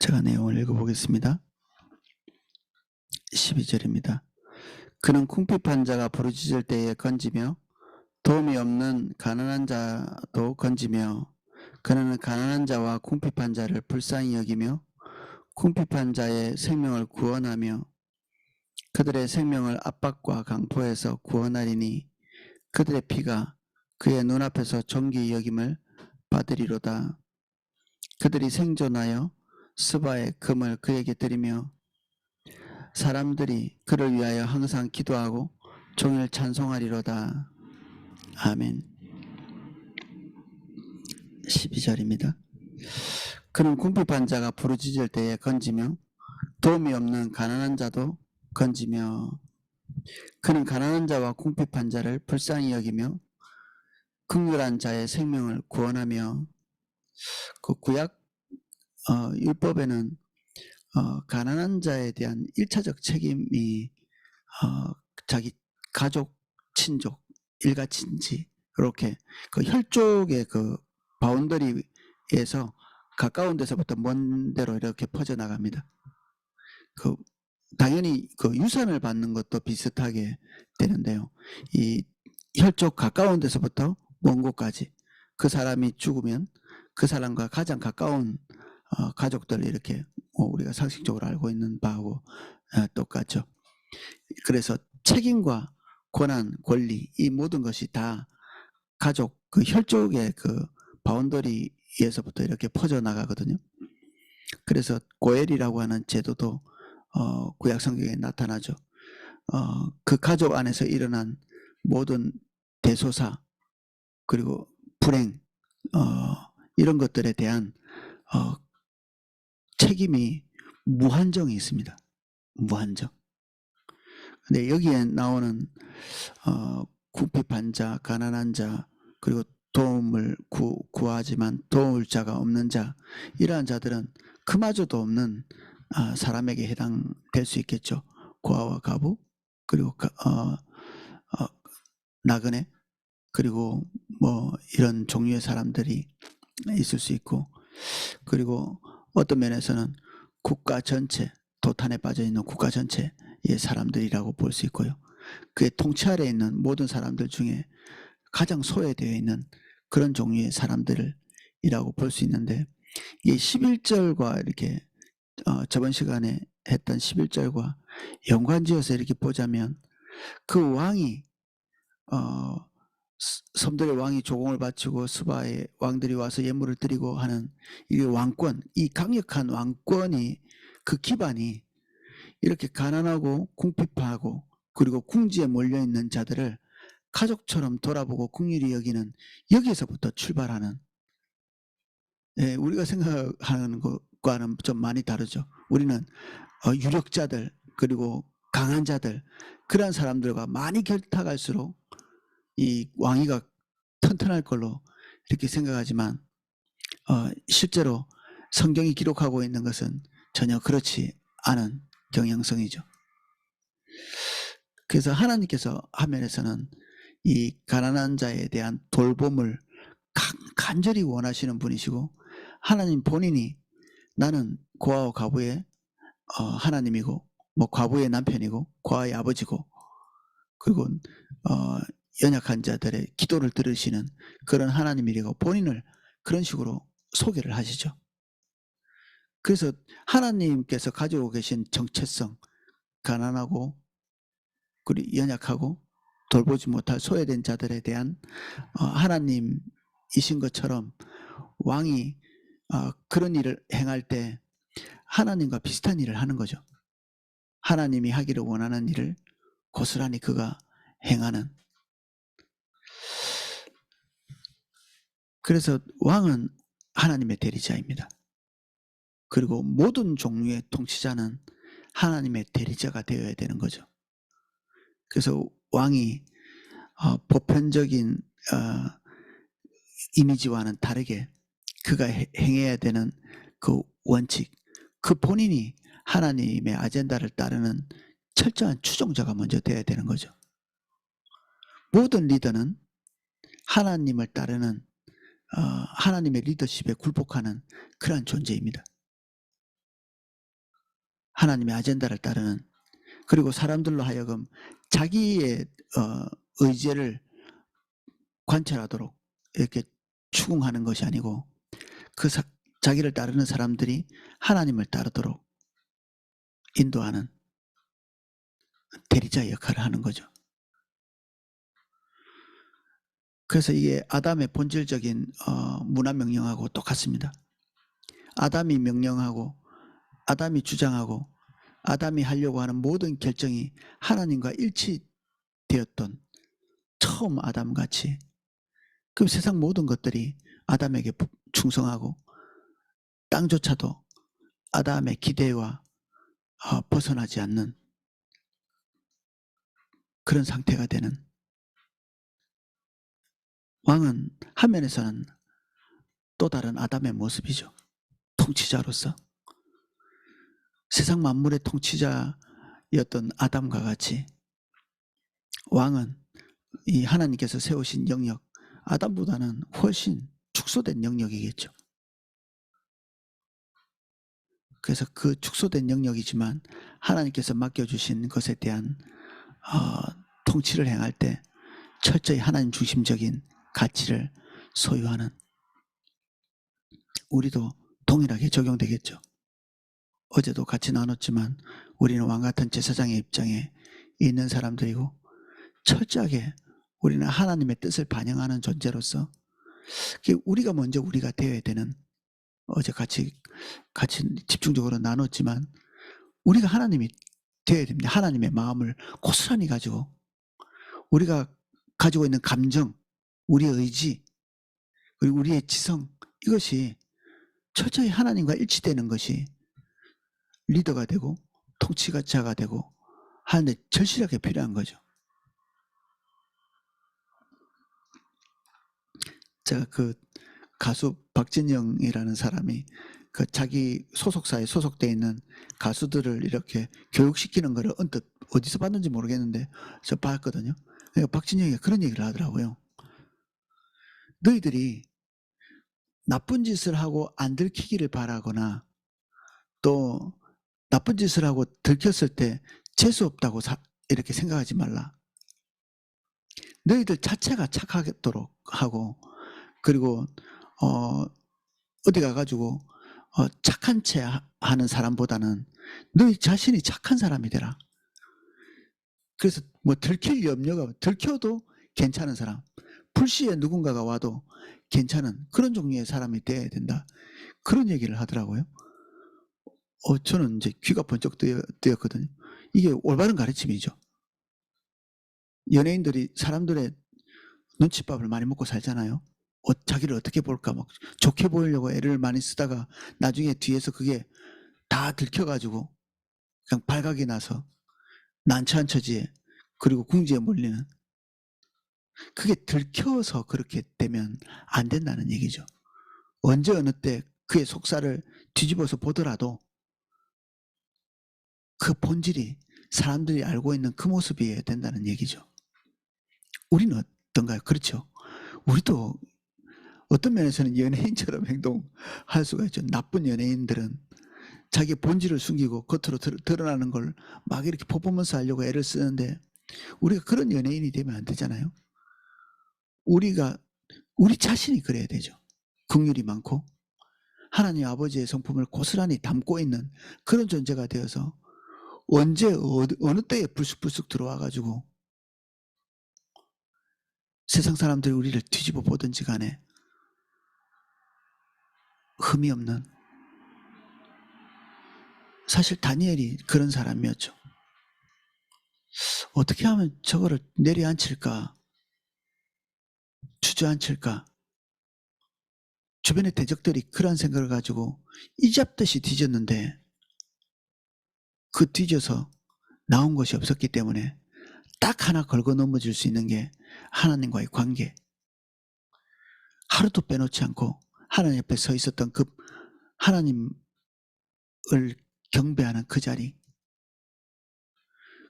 제가 내용을 읽어보겠습니다. 12절입니다. 그는 궁핍한 자가 부르짖을 때에 건지며 도움이 없는 가난한 자도 건지며 그는 가난한 자와 궁핍한 자를 불쌍히 여기며 궁핍한 자의 생명을 구원하며 그들의 생명을 압박과 강포에서 구원하리니 그들의 피가 그의 눈앞에서 존귀히 여김을 받으리로다. 그들이 생존하여 스바의 금을 그에게 드리며 사람들이 그를 위하여 항상 기도하고 종일 찬송하리로다. 아멘. 12절입니다. 그는 궁핍한 자가 부르짖을 때에 건지며 도움이 없는 가난한 자도 건지며 그는 가난한 자와 궁핍한 자를 불쌍히 여기며 긍휼한 자의 생명을 구원하며 그 구약 율법에는 가난한 자에 대한 1차적 책임이 자기 가족, 친족, 일가친지 그렇게 그 혈족의 그 바운더리에서 가까운 데서부터 먼 데로 이렇게 퍼져나갑니다. 당연히 그 유산을 받는 것도 비슷하게 되는데요. 이 혈족 가까운 데서부터 먼 곳까지 그 사람이 죽으면 그 사람과 가장 가까운 가족들 이렇게 우리가 상식적으로 알고 있는 바하고 똑같죠. 그래서 책임과 권한, 권리 이 모든 것이 다 가족, 그 혈족의 그 바운더리에서부터 이렇게 퍼져나가거든요. 그래서 고엘이라고 하는 제도도 구약 성경에 나타나죠. 그 가족 안에서 일어난 모든 대소사 그리고 불행 이런 것들에 대한 책임이 무한정이 있습니다. 무한정. 근데 여기에 나오는 궁핍한 자, 가난한 자, 그리고 도움을 구하지만 도울 자가 없는 자, 이러한 자들은 그마저도 없는 사람에게 해당될 수 있겠죠. 고아와 가부, 그리고 나그네, 그리고 뭐 이런 종류의 사람들이 있을 수 있고, 그리고 어떤 면에서는 국가 전체, 도탄에 빠져 있는 국가 전체의 사람들이라고 볼 수 있고요. 그의 통치 아래에 있는 모든 사람들 중에 가장 소외되어 있는 그런 종류의 사람들이라고 볼 수 있는데, 이 11절과 이렇게 저번 시간에 했던 11절과 연관지어서 이렇게 보자면 그 왕이 섬들의 왕이 조공을 바치고 스바의 왕들이 와서 예물을 드리고 하는 이 왕권, 이 강력한 왕권이 그 기반이 이렇게 가난하고 궁핍하고 그리고 궁지에 몰려있는 자들을 가족처럼 돌아보고 긍휼히 여기는 여기에서부터 출발하는, 우리가 생각하는 것과는 좀 많이 다르죠. 우리는 유력자들 그리고 강한 자들 그런 사람들과 많이 결탁할수록 이 왕위가 튼튼할 걸로 이렇게 생각하지만 실제로 성경이 기록하고 있는 것은 전혀 그렇지 않은 경향성이죠. 그래서 하나님께서 화면에서는 이 가난한 자에 대한 돌봄을 간절히 원하시는 분이시고 하나님 본인이 나는 고아와 과부의 하나님이고 뭐 과부의 남편이고 고아의 아버지고 그리고 연약한 자들의 기도를 들으시는 그런 하나님이라고 본인을 그런 식으로 소개를 하시죠. 그래서 하나님께서 가지고 계신 정체성, 가난하고 그리고 연약하고 돌보지 못할 소외된 자들에 대한 하나님이신 것처럼 왕이 그런 일을 행할 때 하나님과 비슷한 일을 하는 거죠. 하나님이 하기를 원하는 일을 고스란히 그가 행하는. 그래서 왕은 하나님의 대리자입니다. 그리고 모든 종류의 통치자는 하나님의 대리자가 되어야 되는 거죠. 그래서 왕이 보편적인 이미지와는 다르게 그가 행해야 되는 그 원칙, 그 본인이 하나님의 아젠다를 따르는 철저한 추종자가 먼저 되어야 되는 거죠. 모든 리더는 하나님을 따르는 하나님의 리더십에 굴복하는 그러한 존재입니다. 하나님의 아젠다를 따르는, 그리고 사람들로 하여금 자기의 의지를 관철하도록 이렇게 추궁하는 것이 아니고 자기를 따르는 사람들이 하나님을 따르도록 인도하는 대리자 역할을 하는 거죠. 그래서 이게 아담의 본질적인 문화 명령하고 똑같습니다. 아담이 명령하고 아담이 주장하고 아담이 하려고 하는 모든 결정이 하나님과 일치되었던 처음 아담같이, 그럼 세상 모든 것들이 아담에게 충성하고 땅조차도 아담의 기대와 벗어나지 않는 그런 상태가 되는, 왕은 한 면에서는 또 다른 아담의 모습이죠. 통치자로서 세상 만물의 통치자였던 아담과 같이 왕은 이 하나님께서 세우신 영역, 아담보다는 훨씬 축소된 영역이겠죠. 그래서 그 축소된 영역이지만 하나님께서 맡겨주신 것에 대한 통치를 행할 때 철저히 하나님 중심적인 가치를 소유하는, 우리도 동일하게 적용되겠죠. 어제도 같이 나눴지만 우리는 왕같은 제사장의 입장에 있는 사람들이고 철저하게 우리는 하나님의 뜻을 반영하는 존재로서 우리가 먼저 우리가 되어야 되는, 어제 같이 집중적으로 나눴지만 우리가 하나님이 되어야 됩니다. 하나님의 마음을 고스란히 가지고 우리가 가지고 있는 감정, 우리의 의지, 그리고 우리의 지성, 이것이 철저히 하나님과 일치되는 것이 리더가 되고 통치자가 되고 하는데 절실하게 필요한 거죠. 제가 그 가수 박진영이라는 사람이 그 자기 소속사에 소속되어 있는 가수들을 이렇게 교육시키는 거를 언뜻 어디서 봤는지 모르겠는데 저 봤거든요. 그러니까 박진영이 그런 얘기를 하더라고요. 너희들이 나쁜 짓을 하고 안 들키기를 바라거나 또 나쁜 짓을 하고 들켰을 때 재수 없다고 이렇게 생각하지 말라. 너희들 자체가 착하도록 하고, 그리고 어디 가가지고 착한 채 하는 사람보다는 너희 자신이 착한 사람이 되라. 그래서 뭐 들킬 염려가, 들켜도 괜찮은 사람, 불시에 누군가가 와도 괜찮은 그런 종류의 사람이 돼야 된다. 그런 얘기를 하더라고요. 저는 이제 귀가 번쩍 뜨였거든요. 이게 올바른 가르침이죠. 연예인들이 사람들의 눈칫밥을 많이 먹고 살잖아요. 자기를 어떻게 볼까 막 좋게 보이려고 애를 많이 쓰다가 나중에 뒤에서 그게 다 들켜가지고 그냥 발각이 나서 난처한 처지에, 그리고 궁지에 몰리는, 그게 들켜서 그렇게 되면 안 된다는 얘기죠. 언제 어느 때 그의 속살을 뒤집어서 보더라도 그 본질이 사람들이 알고 있는 그 모습이어야 된다는 얘기죠. 우리는 어떤가요? 그렇죠. 우리도 어떤 면에서는 연예인처럼 행동할 수가 있죠. 나쁜 연예인들은 자기 본질을 숨기고 겉으로 드러나는 걸 막 이렇게 퍼포먼스 하려고 애를 쓰는데 우리가 그런 연예인이 되면 안 되잖아요. 우리 자신이 그래야 되죠. 긍휼이 많고 하나님 아버지의 성품을 고스란히 담고 있는 그런 존재가 되어서 언제 어느 때에 불쑥불쑥 들어와가지고 세상 사람들이 우리를 뒤집어 보든지 간에 흠이 없는, 사실 다니엘이 그런 사람이었죠. 어떻게 하면 저거를 내려앉힐까, 주저앉힐까. 주변의 대적들이 그런 생각을 가지고 이잡듯이 뒤졌는데 그 뒤져서 나온 것이 없었기 때문에 딱 하나 걸고 넘어질 수 있는 게 하나님과의 관계. 하루도 빼놓지 않고 하나님 옆에 서 있었던 그 하나님을 경배하는 그 자리.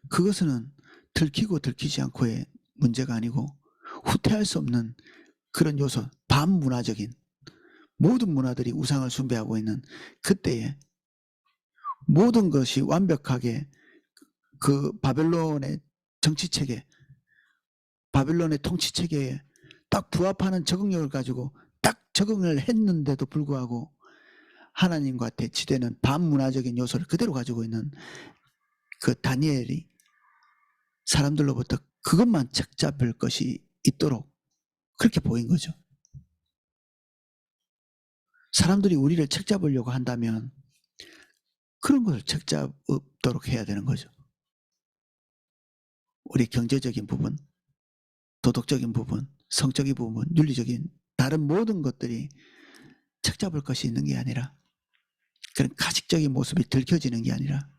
그것은 들키고 들키지 않고의 문제가 아니고 후퇴할 수 없는 그런 요소, 반문화적인 모든 문화들이 우상을 숭배하고 있는 그때에 모든 것이 완벽하게 그 바벨론의 정치체계, 바벨론의 통치체계에 딱 부합하는 적응력을 가지고 딱 적응을 했는데도 불구하고 하나님과 대치되는 반문화적인 요소를 그대로 가지고 있는 그 다니엘이 사람들로부터 그것만 책잡을 것이 있도록 그렇게 보인 거죠. 사람들이 우리를 책잡으려고 한다면 그런 것을 책잡도록 해야 되는 거죠. 우리 경제적인 부분, 도덕적인 부분, 성적인 부분, 윤리적인 다른 모든 것들이 책잡을 것이 있는 게 아니라 그런 가식적인 모습이 들켜지는 게 아니라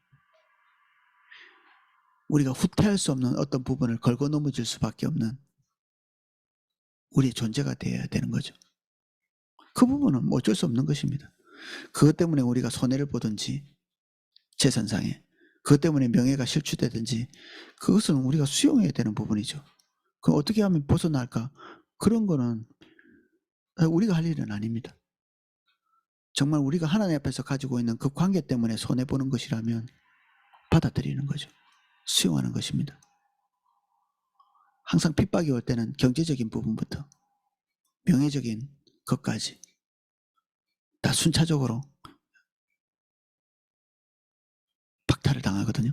우리가 후퇴할 수 없는 어떤 부분을 걸고 넘어질 수밖에 없는 우리의 존재가 되어야 되는 거죠. 그 부분은 어쩔 수 없는 것입니다. 그것 때문에 우리가 손해를 보든지 재산상에 그것 때문에 명예가 실추되든지 그것은 우리가 수용해야 되는 부분이죠. 그럼 어떻게 하면 벗어날까? 그런 거는 우리가 할 일은 아닙니다. 정말 우리가 하나님 앞에서 가지고 있는 그 관계 때문에 손해보는 것이라면 받아들이는 거죠. 수용하는 것입니다. 항상 핍박이 올 때는 경제적인 부분부터 명예적인 것까지 다 순차적으로 박탈을 당하거든요.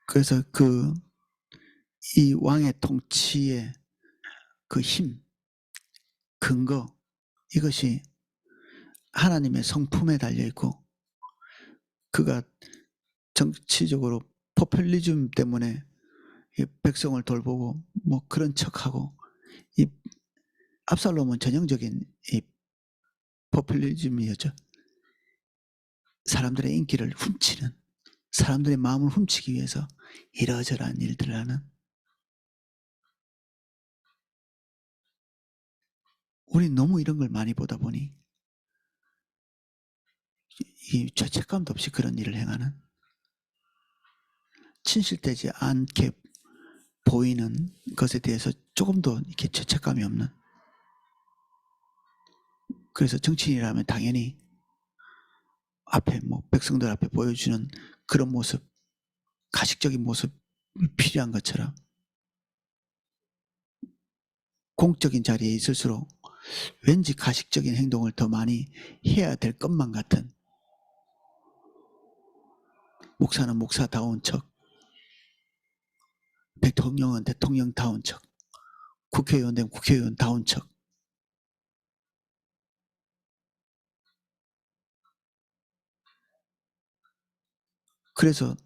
그래서 이 왕의 통치의 그 힘, 근거, 이것이 하나님의 성품에 달려있고 그가 정치적으로 포퓰리즘 때문에 백성을 돌보고 뭐 그런 척하고 이 압살롬은 전형적인 이 포퓰리즘이었죠. 사람들의 인기를 훔치는, 사람들의 마음을 훔치기 위해서 이러저러한 일들을 하는, 우리 너무 이런 걸 많이 보다 보니 이 죄책감도 없이 그런 일을 행하는, 진실되지 않게 보이는 것에 대해서 조금도 이렇게 죄책감이 없는. 그래서 정치인이라면 당연히 앞에 뭐 백성들 앞에 보여주는 그런 모습, 가식적인 모습이 필요한 것처럼 공적인 자리에 있을수록 왠지 가식적인 행동을 더 많이 해야 될 것만 같은, 목사는 목사다운 척, 대통령은 대통령다운 척, 국회의원 되면 국회의원다운 척. 그래서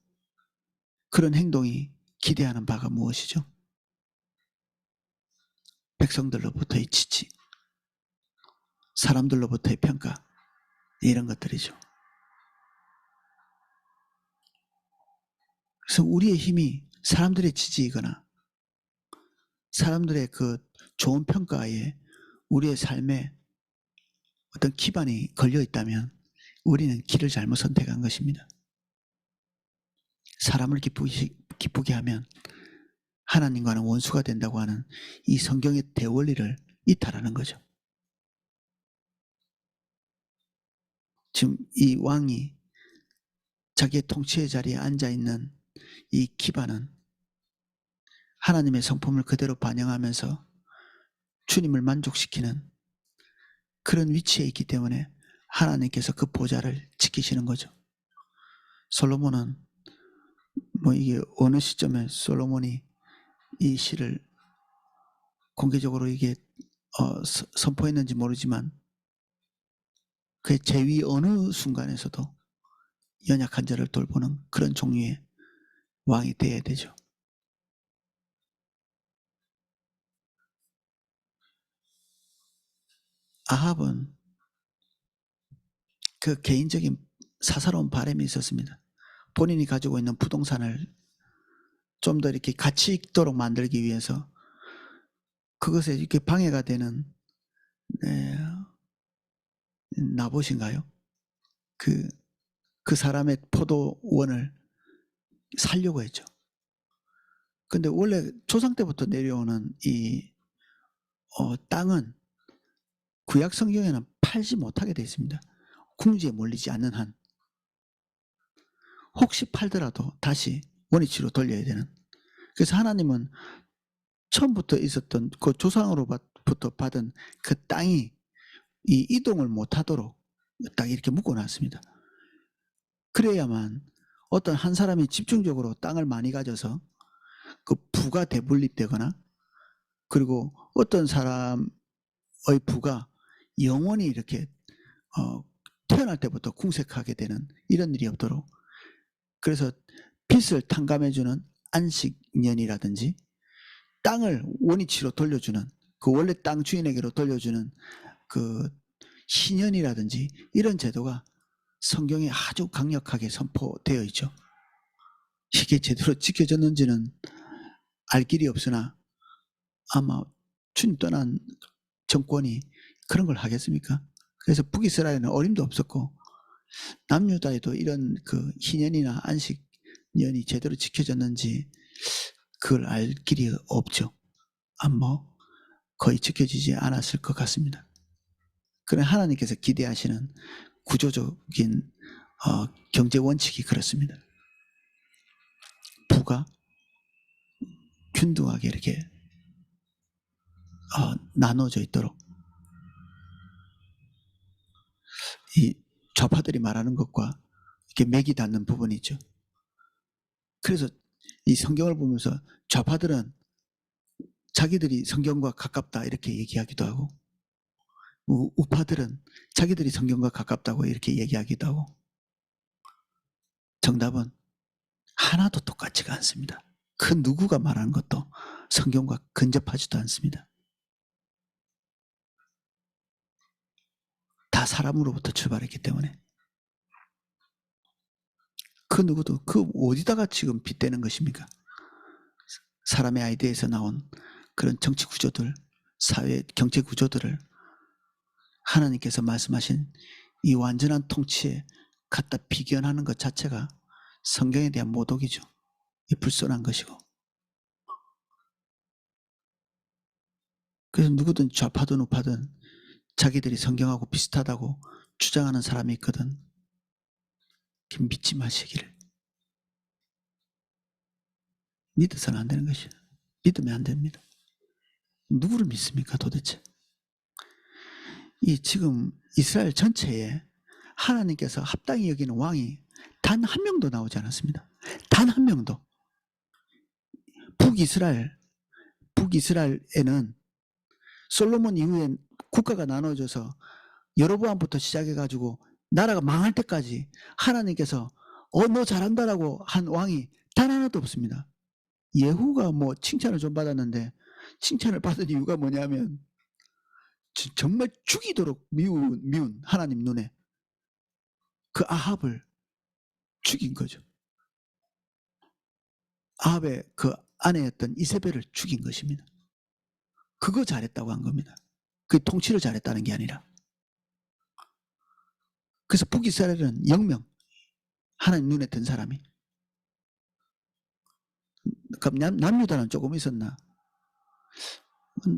그런 행동이 기대하는 바가 무엇이죠? 백성들로부터의 지지, 사람들로부터의 평가, 이런 것들이죠. 그래서 우리의 힘이 사람들의 지지이거나 사람들의 그 좋은 평가에 우리의 삶에 어떤 기반이 걸려 있다면 우리는 길을 잘못 선택한 것입니다. 사람을 기쁘게 하면 하나님과는 원수가 된다고 하는 이 성경의 대원리를 이탈하는 거죠. 지금 이 왕이 자기의 통치의 자리에 앉아있는 이 기반은 하나님의 성품을 그대로 반영하면서 주님을 만족시키는 그런 위치에 있기 때문에 하나님께서 그 보좌를 지키시는 거죠. 솔로몬은 뭐 이게 어느 시점에 솔로몬이 이 시를 공개적으로 이게 선포했는지 모르지만 그의 재위 어느 순간에서도 연약한 자를 돌보는 그런 종류의 왕이 되어야 되죠. 아합은 그 개인적인 사사로운 바람이 있었습니다. 본인이 가지고 있는 부동산을 좀 더 이렇게 가치 있도록 만들기 위해서 그것에 이렇게 방해가 되는 나봇인가요? 그 사람의 포도원을 살려고 했죠. 근데 원래 조상 때부터 내려오는 이 땅은 구약 성경에는 팔지 못하게 되어 있습니다. 궁지에 몰리지 않는 한. 혹시 팔더라도 다시 원위치로 돌려야 되는. 그래서 하나님은 처음부터 있었던 그 조상으로부터 받은 그 땅이 이 이동을 못하도록 딱 이렇게 묶어놨습니다. 그래야만 어떤 한 사람이 집중적으로 땅을 많이 가져서 그 부가 대분립되거나, 그리고 어떤 사람의 부가 영원히 이렇게 태어날 때부터 궁색하게 되는 이런 일이 없도록, 그래서 빚을 탕감해주는 안식년이라든지 땅을 원위치로 돌려주는, 그 원래 땅 주인에게로 돌려주는 그 신년이라든지 이런 제도가 성경에 아주 강력하게 선포되어 있죠. 이게 제대로 지켜졌는지는 알 길이 없으나 아마 주님 떠난 정권이 그런 걸 하겠습니까? 그래서 북이스라엘은 어림도 없었고, 남유다에도 이런 그 희년이나 안식년이 제대로 지켜졌는지 그걸 알 길이 없죠. 거의 지켜지지 않았을 것 같습니다. 그런 하나님께서 기대하시는 구조적인 경제 원칙이 그렇습니다. 부가 균등하게 이렇게 나눠져 있도록. 이 좌파들이 말하는 것과 이렇게 맥이 닿는 부분이 있죠. 그래서 이 성경을 보면서 좌파들은 자기들이 성경과 가깝다 이렇게 얘기하기도 하고, 우파들은 자기들이 성경과 가깝다고 이렇게 얘기하기도 하고, 정답은 하나도 똑같지가 않습니다. 그 누구가 말하는 것도 성경과 근접하지도 않습니다. 다 사람으로부터 출발했기 때문에. 그 누구도 그 어디다가 지금 빗대는 것입니까? 사람의 아이디어에서 나온 그런 정치 구조들, 사회 경제 구조들을 하나님께서 말씀하신 이 완전한 통치에 갖다 비견하는 것 자체가 성경에 대한 모독이죠. 불손한 것이고. 그래서 누구든 좌파든 우파든 자기들이 성경하고 비슷하다고 주장하는 사람이 있거든. 믿지 마시기를. 믿어서는 안 되는 것이에요. 믿으면 안 됩니다. 누구를 믿습니까 도대체? 이 지금 이스라엘 전체에 하나님께서 합당히 여기는 왕이 단 한 명도 나오지 않았습니다. 단 한 명도. 북이스라엘에는 솔로몬 이후에 국가가 나눠져서 여로보암부터 시작해가지고 나라가 망할 때까지 하나님께서 너 잘한다라고 한 왕이 단 하나도 없습니다. 예후가 뭐 칭찬을 좀 받았는데, 칭찬을 받은 이유가 뭐냐면 정말 죽이도록 미운 하나님 눈에 그 아합을 죽인 거죠. 아합의 그 아내였던 이세벨을 죽인 것입니다. 그거 잘했다고 한 겁니다. 그 통치를 잘했다는 게 아니라. 그래서 북이스라엘은 0명, 하나님 눈에 든 사람이. 그럼 남유다는 조금 있었나?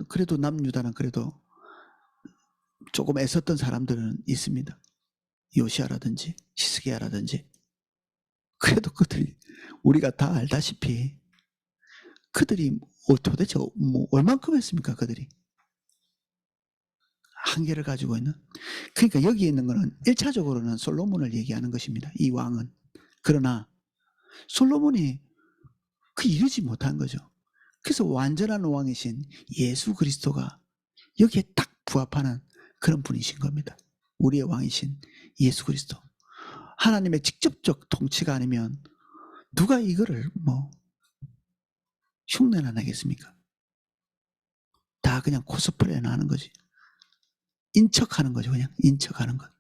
그래도 남유다는 그래도 조금 애썼던 사람들은 있습니다. 요시아라든지 히스기야라든지. 그래도 그들이 우리가 다 알다시피 그들이 도대체 뭐 얼만큼 했습니까? 그들이 한계를 가지고 있는. 그러니까 여기 있는 거는 1차적으로는 솔로몬을 얘기하는 것입니다. 이 왕은. 그러나 솔로몬이 이루지 못한 거죠. 그래서 완전한 왕이신 예수 그리스도가 여기에 딱 부합하는 그런 분이신 겁니다. 우리의 왕이신 예수 그리스도. 하나님의 직접적 통치가 아니면 누가 이거를 흉내나 내겠습니까? 다 그냥 코스프레나 하는 거지. 인척하는 거죠. 그냥 인척하는 것.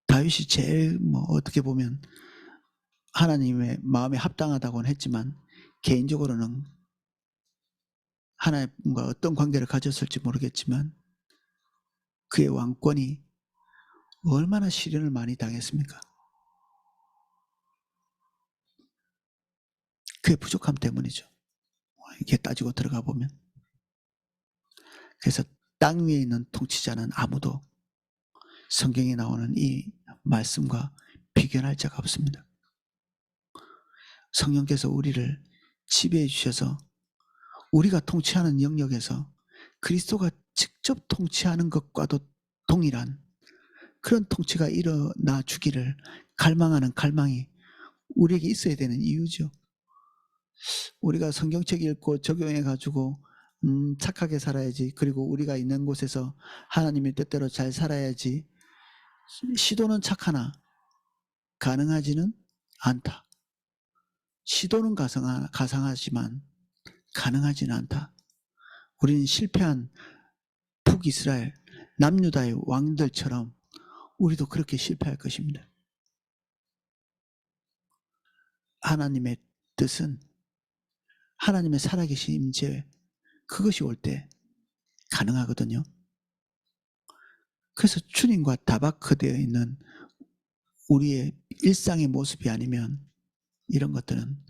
다윗이 제일 어떻게 보면 하나님의 마음에 합당하다고는 했지만 개인적으로는 하나님과 어떤 관계를 가졌을지 모르겠지만 그의 왕권이 얼마나 시련을 많이 당했습니까? 그의 부족함 때문이죠. 이렇게 따지고 들어가 보면. 그래서 땅 위에 있는 통치자는 아무도 성경에 나오는 이 말씀과 비견할 자가 없습니다. 성령께서 우리를 지배해 주셔서 우리가 통치하는 영역에서 그리스도가 직접 통치하는 것과도 동일한 그런 통치가 일어나 주기를 갈망하는 갈망이 우리에게 있어야 되는 이유죠. 우리가 성경책 읽고 적용해 가지고 착하게 살아야지, 그리고 우리가 있는 곳에서 하나님의 뜻대로 잘 살아야지, 시도는 착하나 가능하지는 않다. 시도는 가상하지만 가능하지는 않다. 우리는 실패한 북이스라엘 남유다의 왕들처럼 우리도 그렇게 실패할 것입니다. 하나님의 뜻은, 하나님의 살아계신 임재, 그것이 올 때 가능하거든요. 그래서 주님과 다바크되어 있는 우리의 일상의 모습이 아니면 이런 것들은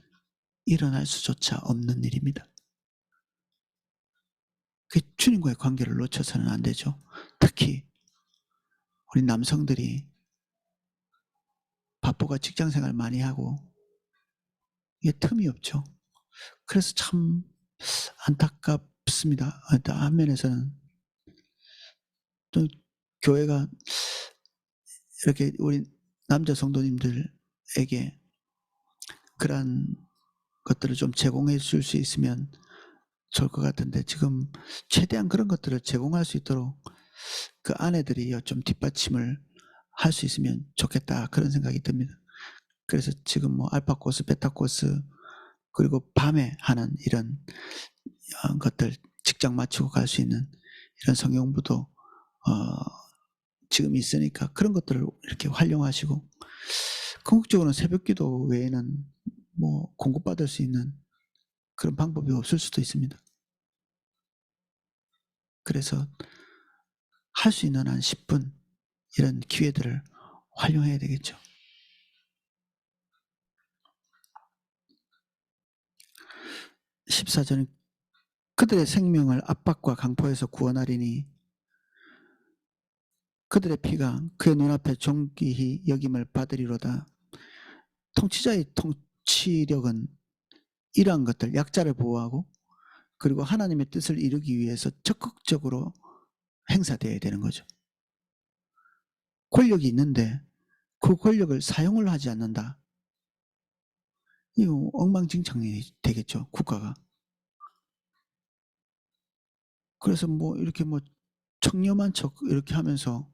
일어날 수조차 없는 일입니다. 그 주님과의 관계를 놓쳐서는 안 되죠. 특히 우리 남성들이 바쁘가 직장생활 많이 하고 이게 틈이 없죠. 그래서 참 안타깝습니다. 한면에서는 또 교회가 이렇게 우리 남자 성도님들에게 그러한 것들을 좀 제공해 줄 수 있으면 좋을 것 같은데, 지금 최대한 그런 것들을 제공할 수 있도록 그 아내들이 좀 뒷받침을 할 수 있으면 좋겠다, 그런 생각이 듭니다. 그래서 지금 뭐 알파 코스, 베타 코스, 그리고 밤에 하는 이런 것들, 직장 마치고 갈 수 있는 이런 성경부도 지금 있으니까 그런 것들을 이렇게 활용하시고, 궁극적으로는 새벽기도 외에는 뭐 공급받을 수 있는 그런 방법이 없을 수도 있습니다. 그래서 할 수 있는 한 10분 이런 기회들을 활용해야 되겠죠. (14절) 그들의 생명을 압박과 강포에서 구원하리니 그들의 피가 그의 눈앞에 존귀히 여김을 받으리로다. 통치자의 통치력은 이러한 것들, 약자를 보호하고 그리고 하나님의 뜻을 이루기 위해서 적극적으로 행사되어야 되는 거죠. 권력이 있는데 그 권력을 사용을 하지 않는다. 이거 엉망진창이 되겠죠, 국가가. 그래서 뭐 이렇게 뭐 청렴한 척 이렇게 하면서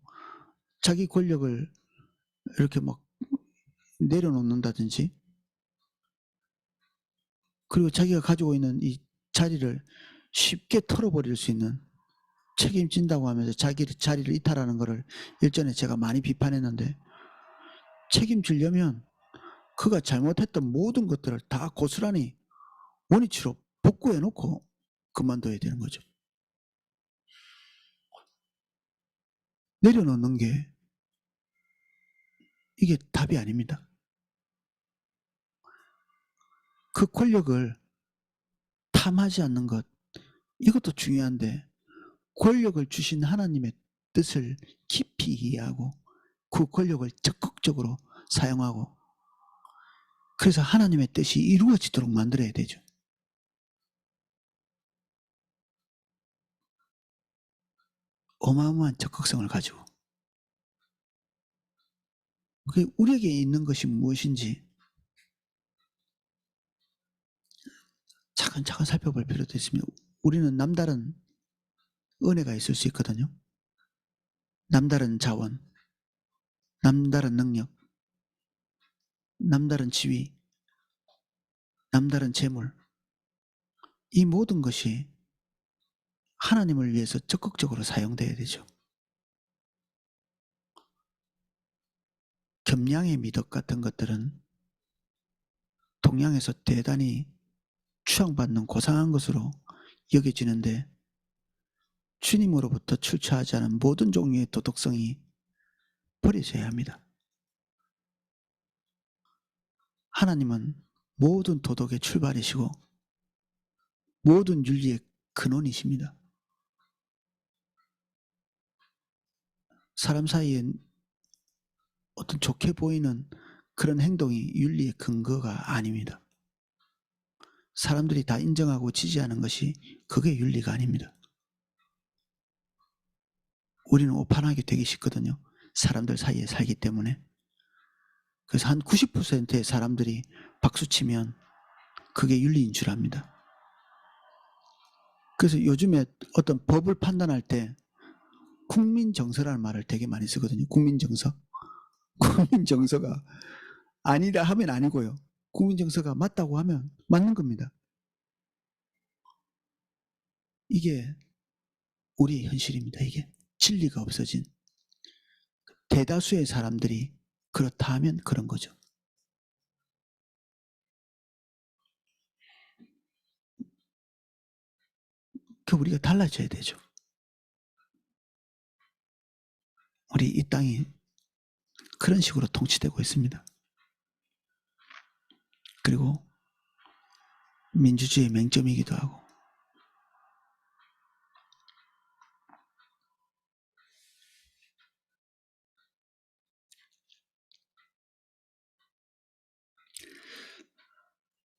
자기 권력을 이렇게 막 내려놓는다든지, 그리고 자기가 가지고 있는 이 자리를 쉽게 털어버릴 수 있는, 책임진다고 하면서 자기 자리를 이탈하는 것을 일전에 제가 많이 비판했는데, 책임지려면 그가 잘못했던 모든 것들을 다 고스란히 원위치로 복구해 놓고 그만둬야 되는 거죠. 내려놓는 게 이게 답이 아닙니다. 그 권력을 탐하지 않는 것, 이것도 중요한데, 권력을 주신 하나님의 뜻을 깊이 이해하고 그 권력을 적극적으로 사용하고, 그래서 하나님의 뜻이 이루어지도록 만들어야 되죠. 어마어마한 적극성을 가지고. 우리에게 있는 것이 무엇인지 차근차근 살펴볼 필요도 있습니다. 우리는 남다른 은혜가 있을 수 있거든요. 남다른 자원, 남다른 능력, 남다른 지위, 남다른 재물, 이 모든 것이 하나님을 위해서 적극적으로 사용돼야 되죠. 겸양의 미덕 같은 것들은 동양에서 대단히 추앙받는 고상한 것으로 여겨지는데, 주님으로부터 출처하지 않은 모든 종류의 도덕성이 버려져야 합니다. 하나님은 모든 도덕의 출발이시고 모든 윤리의 근원이십니다. 사람 사이에 어떤 좋게 보이는 그런 행동이 윤리의 근거가 아닙니다. 사람들이 다 인정하고 지지하는 것이 그게 윤리가 아닙니다. 우리는 오판하게 되기 쉽거든요. 사람들 사이에 살기 때문에. 그래서 한 90%의 사람들이 박수치면 그게 윤리인 줄 압니다. 그래서 요즘에 어떤 법을 판단할 때 국민정서라는 말을 되게 많이 쓰거든요. 국민정서. 국민정서가 아니라 하면 아니고요. 국민정서가 맞다고 하면 맞는 겁니다. 이게 우리의 현실입니다. 이게 진리가 없어진 대다수의 사람들이 그렇다 하면 그런 거죠. 그 우리가 달라져야 되죠. 우리 이 땅이 그런 식으로 통치되고 있습니다. 그리고 민주주의의 맹점이기도 하고.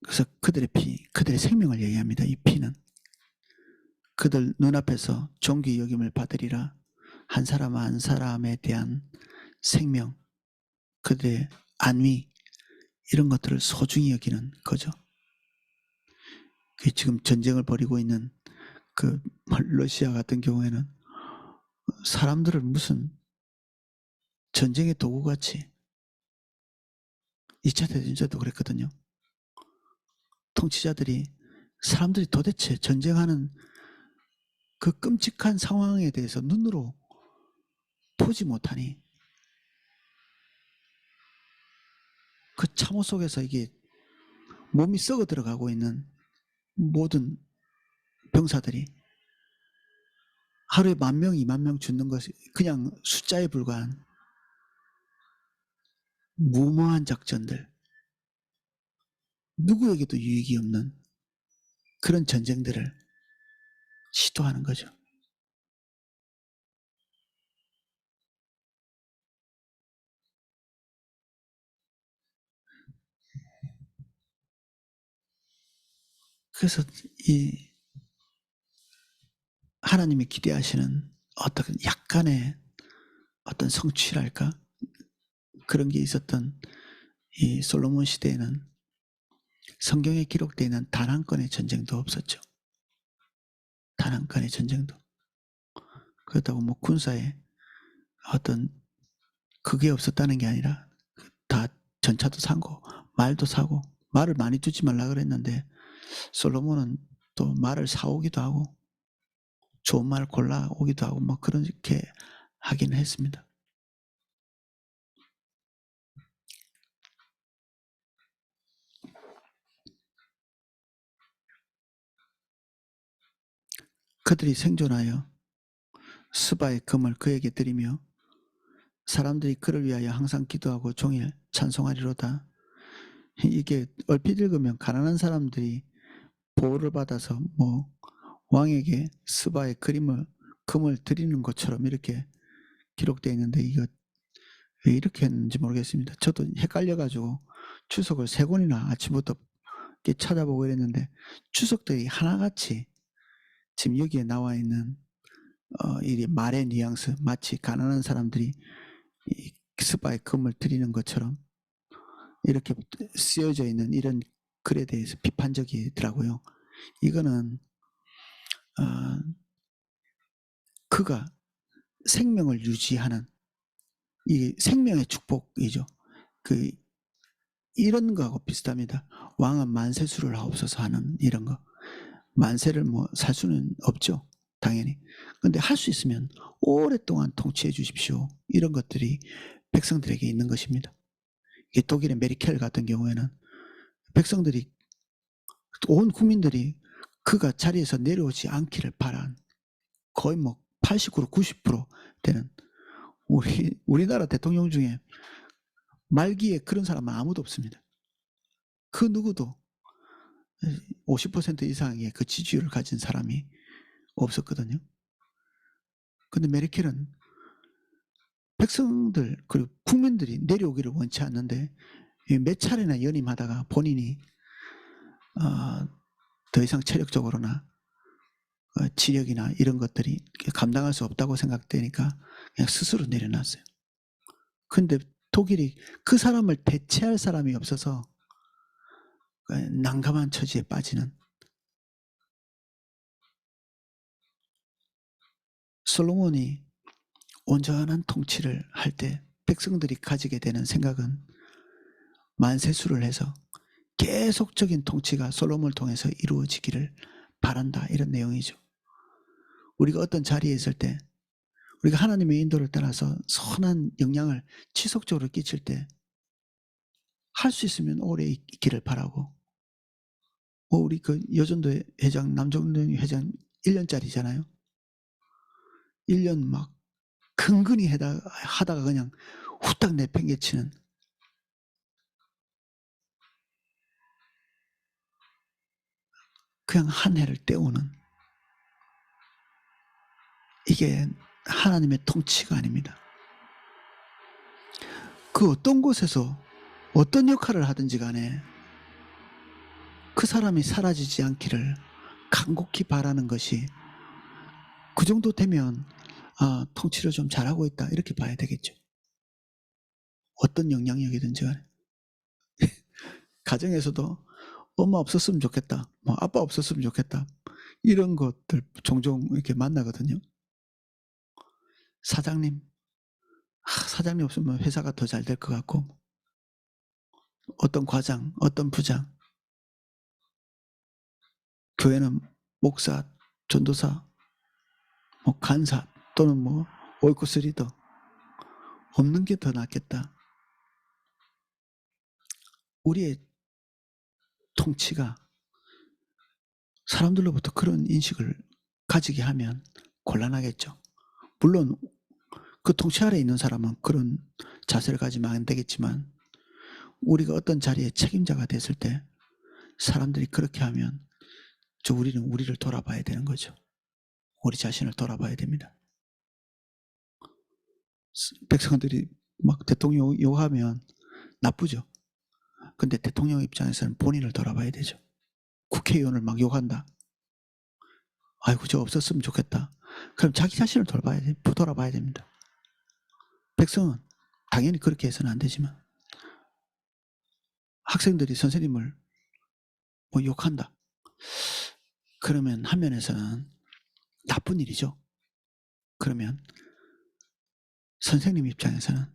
그래서 그들의 피, 그들의 생명을 얘기합니다. 이 피는 그들 눈앞에서 존귀 여김을 받으리라. 한 사람 한 사람에 대한 생명, 그들의 안위, 이런 것들을 소중히 여기는 거죠. 지금 전쟁을 벌이고 있는 그 러시아 같은 경우에는 사람들을 무슨 전쟁의 도구같이 2차 대전제도 그랬거든요. 통치자들이 사람들이 도대체 전쟁하는 그 끔찍한 상황에 대해서 눈으로 보지 못하니 그 참호 속에서 이게 몸이 썩어 들어가고 있는 모든 병사들이 하루에 10,000명, 20,000명 죽는 것이 그냥 숫자에 불과한 무모한 작전들, 누구에게도 유익이 없는 그런 전쟁들을 시도하는 거죠. 그래서 이 하나님이 기대하시는 어떤 약간의 어떤 성취랄까 그런 게 있었던 이 솔로몬 시대에는 성경에 기록되어 있는 단 한 건의 전쟁도 없었죠. 단 한 건의 전쟁도. 그렇다고 뭐 군사에 어떤 그게 없었다는 게 아니라 다 전차도 사고 말도 사고 말을 많이 두지 말라 그랬는데 솔로몬은 또 말을 사오기도 하고 좋은 말 골라오기도 하고 뭐 그렇게 하기는 했습니다. 그들이 생존하여 스바의 금을 그에게 드리며 사람들이 그를 위하여 항상 기도하고 종일 찬송하리로다. 이게 얼핏 읽으면 가난한 사람들이 보호를 받아서 뭐 왕에게 스바의 금을 드리는 것처럼 이렇게 기록되어 있는데 이거 왜 이렇게 했는지 모르겠습니다. 저도 헷갈려가지고 추석을 3권이나 아침부터 찾아보고 이랬는데 추석들이 하나같이 지금 여기에 나와 있는 이 말의 뉘앙스, 마치 가난한 사람들이 이 스바의 금을 드리는 것처럼 이렇게 쓰여져 있는 이런 글에 대해서 비판적이더라고요. 이거는 그가 생명을 유지하는 이 생명의 축복이죠. 그 이런 거하고 비슷합니다. 왕은 만세수를 하옵소서 하는 이런 거. 만세를 뭐 살 수는 없죠. 당연히. 근데 할 수 있으면 오랫동안 통치해 주십시오. 이런 것들이 백성들에게 있는 것입니다. 이 독일의 메르켈 같은 경우에는 백성들이 온 국민들이 그가 자리에서 내려오지 않기를 바란 거의 뭐 89, 90% 되는 우리나라 대통령 중에 말기에 그런 사람은 아무도 없습니다. 그 누구도 50% 이상의 그 지지율을 가진 사람이 없었거든요. 근데 메르켈은 백성들 그리고 국민들이 내려오기를 원치 않는데 몇 차례나 연임하다가 본인이 더 이상 체력적으로나 지력이나 이런 것들이 감당할 수 없다고 생각되니까 그냥 스스로 내려놨어요. 근데 독일이 그 사람을 대체할 사람이 없어서 난감한 처지에 빠지는, 솔로몬이 온전한 통치를 할 때 백성들이 가지게 되는 생각은 만세수를 해서 계속적인 통치가 솔로몬을 통해서 이루어지기를 바란다, 이런 내용이죠. 우리가 어떤 자리에 있을 때 우리가 하나님의 인도를 따라서 선한 영향을 지속적으로 끼칠 때 할 수 있으면 오래 있기를 바라고, 우리 그 여전도 회장, 남정동 회장 1년짜리잖아요. 1년 막 근근히 하다가 그냥 후딱 내팽개치는, 그냥 한 해를 때우는, 이게 하나님의 통치가 아닙니다. 그 어떤 곳에서 어떤 역할을 하든지 간에 그 사람이 사라지지 않기를 간곡히 바라는 것이, 그 정도 되면 통치를 좀 잘하고 있다, 이렇게 봐야 되겠죠. 어떤 영향력이든지 간에. 가정에서도 엄마 없었으면 좋겠다, 뭐 아빠 없었으면 좋겠다, 이런 것들 종종 이렇게 만나거든요. 사장님 없으면 회사가 더 잘 될 것 같고, 어떤 과장, 어떤 부장, 교회는 목사, 전도사, 뭐 간사 또는 뭐 오이코스 리더 없는 게 더 낫겠다. 우리의 통치가 사람들로부터 그런 인식을 가지게 하면 곤란하겠죠. 물론 그 통치 아래 있는 사람은 그런 자세를 가지면 안 되겠지만, 우리가 어떤 자리에 책임자가 됐을 때 사람들이 그렇게 하면 우리는 우리를 돌아봐야 되는 거죠. 우리 자신을 돌아봐야 됩니다. 백성들이 막 대통령 욕하면 나쁘죠. 근데 대통령 입장에서는 본인을 돌아봐야 되죠. 국회의원을 막 욕한다, 아이고 저 없었으면 좋겠다, 그럼 자기 자신을 돌아봐야 됩니다. 백성은 당연히 그렇게 해서는 안 되지만, 학생들이 선생님을 뭐 욕한다, 그러면 한 면에서는 나쁜 일이죠. 그러면 선생님 입장에서는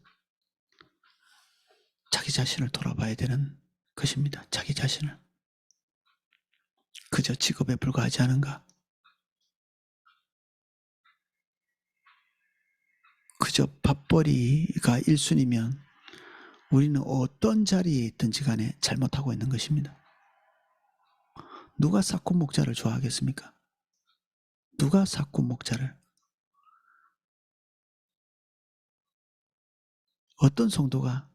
자기 자신을 돌아봐야 되는 것입니다. 자기 자신을. 그저 직업에 불과하지 않은가, 그저 밥벌이가 1순위면 우리는 어떤 자리에 있든지 간에 잘못하고 있는 것입니다. 누가 싹군 목자를 좋아하겠습니까? 누가 싹군 목자를, 어떤 성도가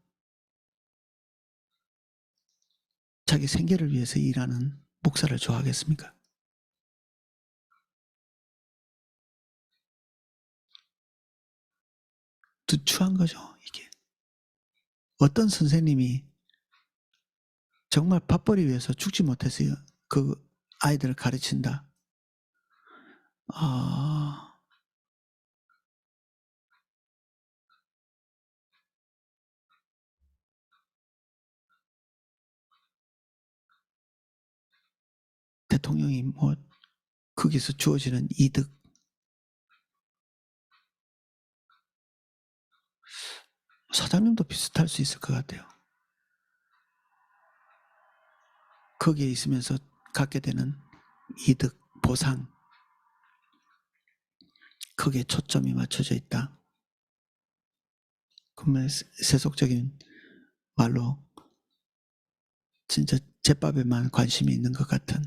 자기 생계를 위해서 일하는 목사를 좋아하겠습니까? 누추한 거죠, 이게. 어떤 선생님이 정말 밥벌이 위해서 죽지 못해서 그 아이들을 가르친다, 대통령이 뭐 거기서 주어지는 이득, 사장님도 비슷할 수 있을 것 같아요. 거기에 있으면서 갖게 되는 이득, 보상, 거기에 초점이 맞춰져 있다. 그러면 세속적인 말로 진짜 제밥에만 관심이 있는 것 같은,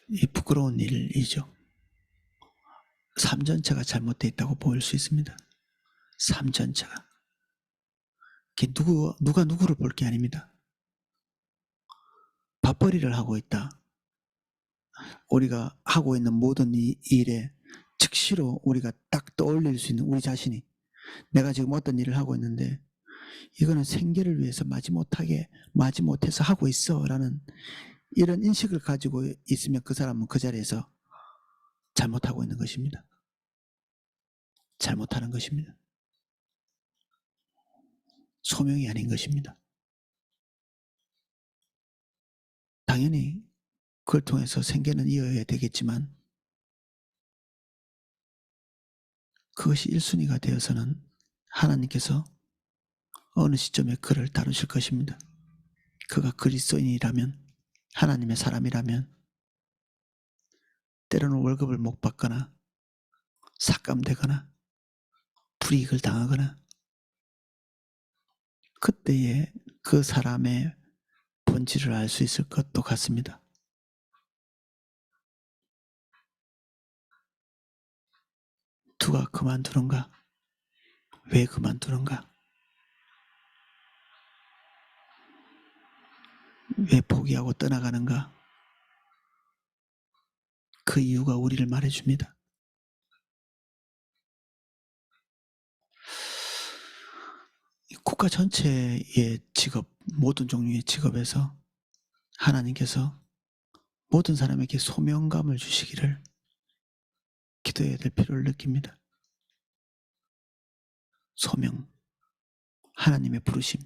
이 부끄러운 일이죠. 삶 전체가 잘못되어 있다고 보일 수 있습니다. 삶 전체가. 누가 누구를 볼 게 아닙니다. 밥벌이를 하고 있다, 우리가 하고 있는 모든 일에 즉시로 우리가 딱 떠올릴 수 있는 우리 자신이 내가 지금 어떤 일을 하고 있는데 이거는 생계를 위해서 마지 못해서 하고 있어라는 이런 인식을 가지고 있으면 그 사람은 그 자리에서 잘못하고 있는 것입니다. 잘못하는 것입니다. 소명이 아닌 것입니다. 당연히 그걸 통해서 생계는 이어야 되겠지만 그것이 1순위가 되어서는 하나님께서 어느 시점에 그를 다루실 것입니다. 그가 그리스도인이라면 하나님의 사람이라면 때로는 월급을 못 받거나 삭감되거나 불이익을 당하거나 그때에 그 사람의 본질을 알 수 있을 것도 같습니다. 누가 그만두는가? 왜 그만두는가? 왜 포기하고 떠나가는가? 그 이유가 우리를 말해줍니다. 국가 전체의 직업, 모든 종류의 직업에서 하나님께서 모든 사람에게 소명감을 주시기를 기도해야 될 필요를 느낍니다. 소명, 하나님의 부르심.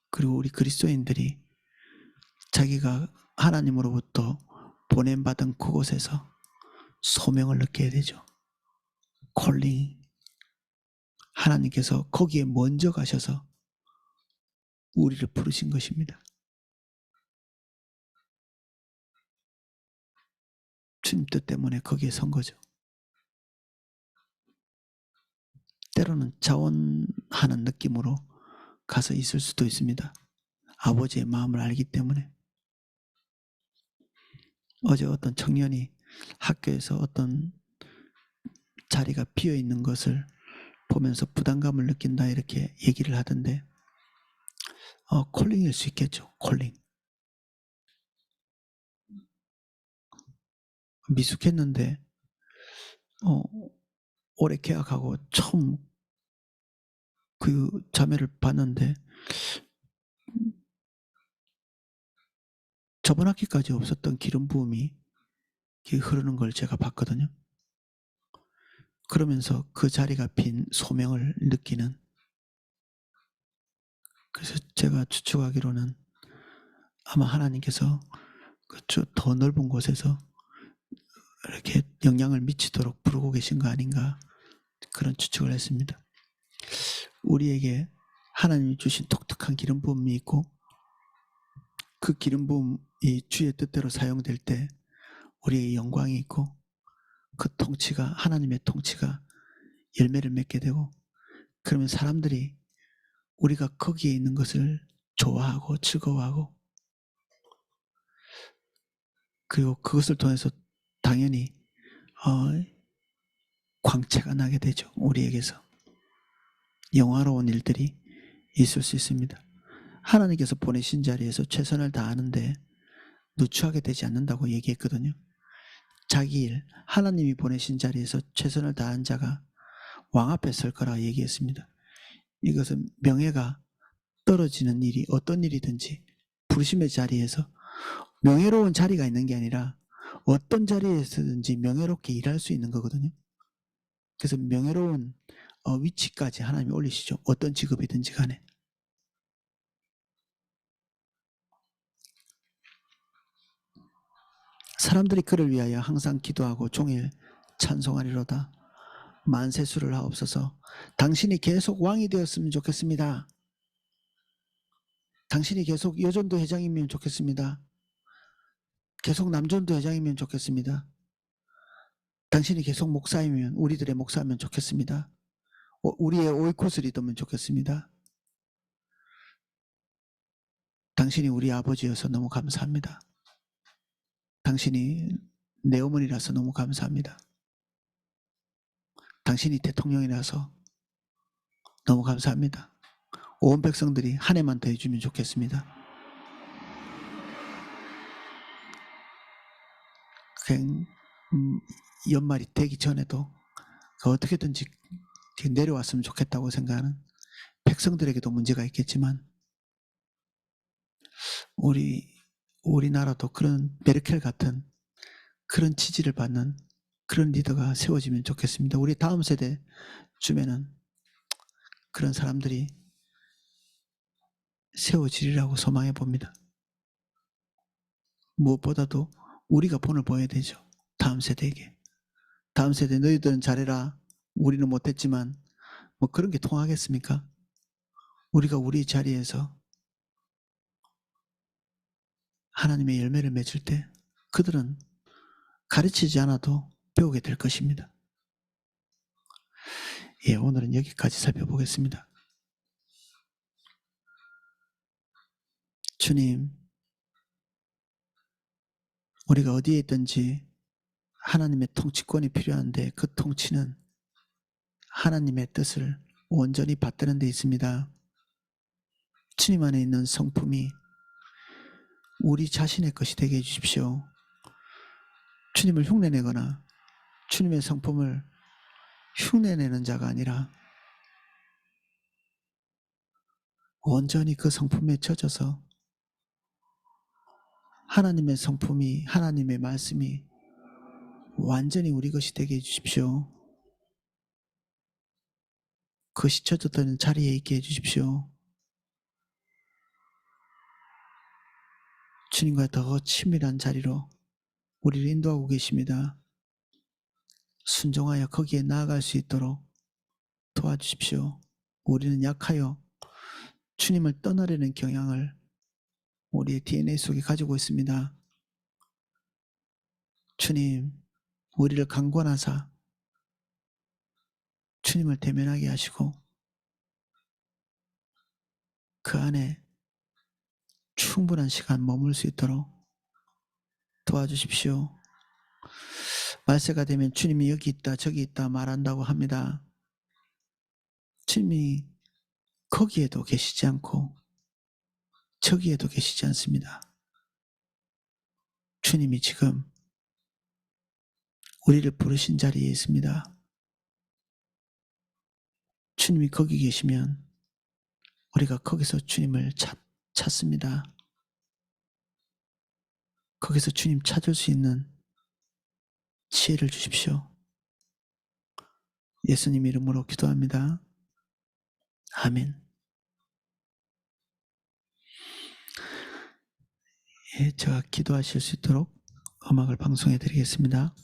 그리고 우리 그리스도인들이 자기가 하나님으로부터 보냄받은 그곳에서 소명을 느껴야 되죠. 콜링. 하나님께서 거기에 먼저 가셔서 우리를 부르신 것입니다. 주님 뜻 때문에 거기에 선 거죠. 때로는 자원하는 느낌으로 가서 있을 수도 있습니다. 아버지의 마음을 알기 때문에. 어제 어떤 청년이 학교에서 어떤 자리가 비어 있는 것을 보면서 부담감을 느낀다 이렇게 얘기를 하던데 콜링일 수 있겠죠. 콜링. 미숙했는데 올해 계약하고 처음 그 자매를 봤는데 저번 학기까지 없었던 기름 부음이 흐르는 걸 제가 봤거든요. 그러면서 그 자리가 빈 소명을 느끼는, 그래서 제가 추측하기로는 아마 하나님께서 더 넓은 곳에서 이렇게 영향을 미치도록 부르고 계신 거 아닌가, 그런 추측을 했습니다. 우리에게 하나님이 주신 독특한 기름 부음이 있고 그 기름 부음이 주의 뜻대로 사용될 때 우리의 영광이 있고 그 통치가, 하나님의 통치가 열매를 맺게 되고, 그러면 사람들이 우리가 거기에 있는 것을 좋아하고 즐거워하고, 그리고 그것을 통해서 당연히 광채가 나게 되죠. 우리에게서 영화로운 일들이 있을 수 있습니다. 하나님께서 보내신 자리에서 최선을 다하는데 누추하게 되지 않는다고 얘기했거든요. 자기 일, 하나님이 보내신 자리에서 최선을 다한 자가 왕 앞에 설 거라 얘기했습니다. 이것은 명예가 떨어지는 일이 어떤 일이든지 부르심의 자리에서 명예로운 자리가 있는 게 아니라 어떤 자리에서든지 명예롭게 일할 수 있는 거거든요. 그래서 명예로운 위치까지 하나님이 올리시죠. 어떤 직업이든지 간에. 사람들이 그를 위하여 항상 기도하고 종일 찬송하리로다. 만세수를 하옵소서. 당신이 계속 왕이 되었으면 좋겠습니다. 당신이 계속 여전도 회장이면 좋겠습니다. 계속 남전도 회장이면 좋겠습니다. 당신이 계속 목사이면, 우리들의 목사면 좋겠습니다. 우리의 오이콧을 이으면 좋겠습니다. 당신이 우리 아버지여서 너무 감사합니다. 당신이 내 어머니라서 너무 감사합니다. 당신이 대통령이라서 너무 감사합니다. 온 백성들이 한 해만 더 해주면 좋겠습니다. 연말이 되기 전에도 어떻게든지 내려왔으면 좋겠다고 생각하는 백성들에게도 문제가 있겠지만 우리나라도 그런 메르켈 같은 그런 지지를 받는 그런 리더가 세워지면 좋겠습니다. 우리 다음 세대 주면은 그런 사람들이 세워지리라고 소망해 봅니다. 무엇보다도 우리가 본을 보여야 되죠. 다음 세대에게. 다음 세대 너희들은 잘해라. 우리는 못했지만 뭐 그런 게 통하겠습니까? 우리가 우리 자리에서 하나님의 열매를 맺을 때 그들은 가르치지 않아도 배우게 될 것입니다. 예, 오늘은 여기까지 살펴보겠습니다. 주님, 우리가 어디에 있든지 하나님의 통치권이 필요한데 그 통치는 하나님의 뜻을 온전히 받드는 데 있습니다. 주님 안에 있는 성품이 우리 자신의 것이 되게 해주십시오. 주님을 흉내내거나 주님의 성품을 흉내내는 자가 아니라 온전히 그 성품에 젖어서 하나님의 성품이, 하나님의 말씀이 완전히 우리 것이 되게 해주십시오. 그것이 젖어드는 자리에 있게 해주십시오. 주님과 더 친밀한 자리로 우리를 인도하고 계십니다. 순종하여 거기에 나아갈 수 있도록 도와주십시오. 우리는 약하여 주님을 떠나려는 경향을 우리의 DNA 속에 가지고 있습니다. 주님, 우리를 강권하사 주님을 대면하게 하시고 그 안에 충분한 시간 머물 수 있도록 도와주십시오. 말세가 되면 주님이 여기 있다 저기 있다 말한다고 합니다. 주님이 거기에도 계시지 않고 저기에도 계시지 않습니다. 주님이 지금 우리를 부르신 자리에 있습니다. 주님이 거기 계시면 우리가 거기서 주님을 찾습니다. 거기서 주님 찾을 수 있는 지혜를 주십시오. 예수님 이름으로 기도합니다. 아멘. 예, 제가 기도하실 수 있도록 음악을 방송해 드리겠습니다.